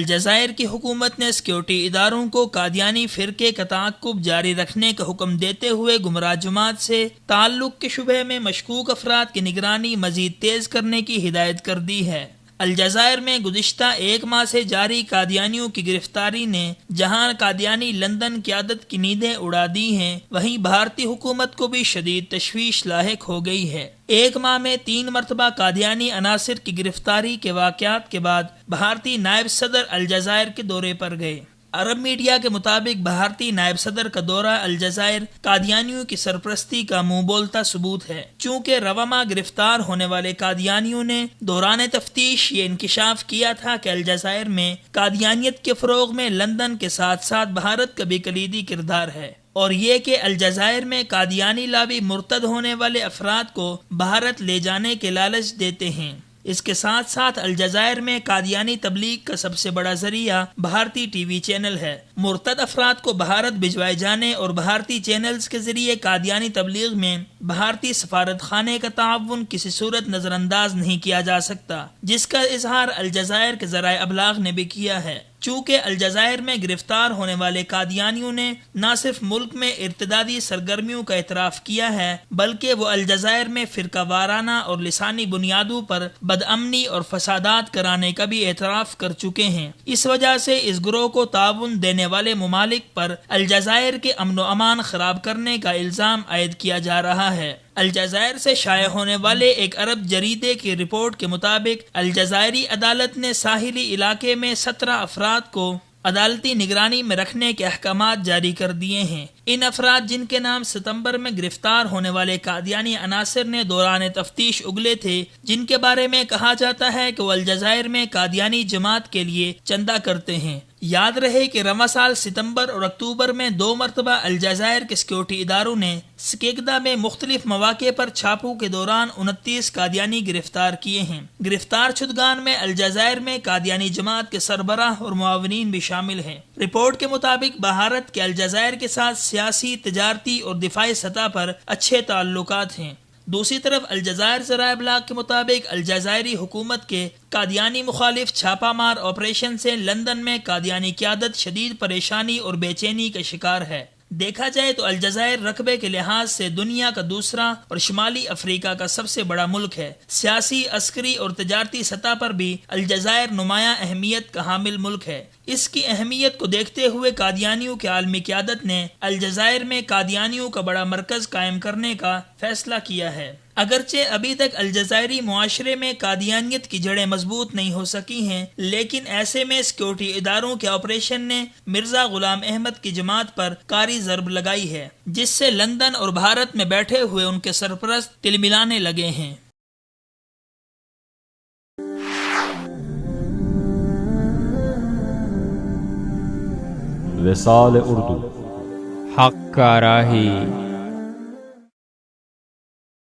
الجزائر کی حکومت نے سیکورٹی اداروں کو قادیانی فرقے کا تعاقب جاری رکھنے کا حکم دیتے ہوئے گمراہ جماعت سے تعلق کے شبہ میں مشکوک افراد کی نگرانی مزید تیز کرنے کی ہدایت کر دی ہے۔ الجزائر میں گزشتہ ایک ماہ سے جاری قادیانیوں کی گرفتاری نے جہاں قادیانی لندن قیادت کی نیندیں اڑا دی ہیں، وہیں بھارتی حکومت کو بھی شدید تشویش لاحق ہو گئی ہے۔ ایک ماہ میں 3 مرتبہ قادیانی عناصر کی گرفتاری کے واقعات کے بعد بھارتی نائب صدر الجزائر کے دورے پر گئے۔ عرب میڈیا کے مطابق بھارتی نائب صدر کا دورہ الجزائر قادیانیوں کی سرپرستی کا منہ بولتا ثبوت ہے، چونکہ رواں ماہ گرفتار ہونے والے قادیانیوں نے دوران تفتیش یہ انکشاف کیا تھا کہ الجزائر میں قادیانیت کے فروغ میں لندن کے ساتھ ساتھ بھارت کا بھی کلیدی کردار ہے، اور یہ کہ الجزائر میں قادیانی لابی مرتد ہونے والے افراد کو بھارت لے جانے کے لالچ دیتے ہیں۔ اس کے ساتھ ساتھ الجزائر میں قادیانی تبلیغ کا سب سے بڑا ذریعہ بھارتی ٹی وی چینل ہے۔ مرتد افراد کو بھارت بھجوائے جانے اور بھارتی چینلز کے ذریعے قادیانی تبلیغ میں بھارتی سفارت خانے کا تعاون کسی صورت نظر انداز نہیں کیا جا سکتا، جس کا اظہار الجزائر کے ذرائع ابلاغ نے بھی کیا ہے۔ چونکہ الجزائر میں گرفتار ہونے والے قادیانیوں نے نہ صرف ملک میں ارتدادی سرگرمیوں کا اعتراف کیا ہے، بلکہ وہ الجزائر میں فرقہ وارانہ اور لسانی بنیادوں پر بدامنی اور فسادات کرانے کا بھی اعتراف کر چکے ہیں۔ اس وجہ سے اس گروہ کو تعاون دینے والے ممالک پر الجزائر کے امن و امان خراب کرنے کا الزام عائد کیا جا رہا ہے۔ الجزائر سے شائع ہونے والے ایک عرب جریدے کی رپورٹ کے مطابق الجزائری عدالت نے ساحلی علاقے میں 17 افراد کو عدالتی نگرانی میں رکھنے کے احکامات جاری کر دیے ہیں۔ ان افراد جن کے نام ستمبر میں گرفتار ہونے والے قادیانی عناصر نے دوران تفتیش اگلے تھے، جن کے بارے میں کہا جاتا ہے کہ وہ الجزائر میں قادیانی جماعت کے لیے چندہ کرتے ہیں۔ یاد رہے کہ رواں سال ستمبر اور اکتوبر میں 2 مرتبہ الجزائر کے سیکورٹی اداروں نے سکیگدا میں مختلف مواقع پر چھاپوں کے دوران 29 قادیانی گرفتار کیے ہیں۔ گرفتار شدگان میں الجزائر میں قادیانی جماعت کے سربراہ اور معاونین بھی شامل ہیں۔ رپورٹ کے مطابق بھارت کے الجزائر کے ساتھ سیاسی، تجارتی اور دفاعی سطح پر اچھے تعلقات ہیں۔ دوسری طرف الجزائر ذرائع ابلاغ کے مطابق الجزائری حکومت کے قادیانی مخالف چھاپہ مار آپریشن سے لندن میں قادیانی قیادت شدید پریشانی اور بے چینی کا شکار ہے۔ دیکھا جائے تو الجزائر رقبے کے لحاظ سے دنیا کا دوسرا اور شمالی افریقہ کا سب سے بڑا ملک ہے۔ سیاسی، عسکری اور تجارتی سطح پر بھی الجزائر نمایاں اہمیت کا حامل ملک ہے۔ اس کی اہمیت کو دیکھتے ہوئے قادیانیوں کی عالمی قیادت نے الجزائر میں قادیانیوں کا بڑا مرکز قائم کرنے کا فیصلہ کیا ہے۔ اگرچہ ابھی تک الجزائری معاشرے میں قادیانیت کی جڑیں مضبوط نہیں ہو سکی ہیں، لیکن ایسے میں سیکورٹی اداروں کے آپریشن نے مرزا غلام احمد کی جماعت پر کاری ضرب لگائی ہے، جس سے لندن اور بھارت میں بیٹھے ہوئے ان کے سرپرست تلملانے لگے ہیں۔ وصال اردو، حق کا راہی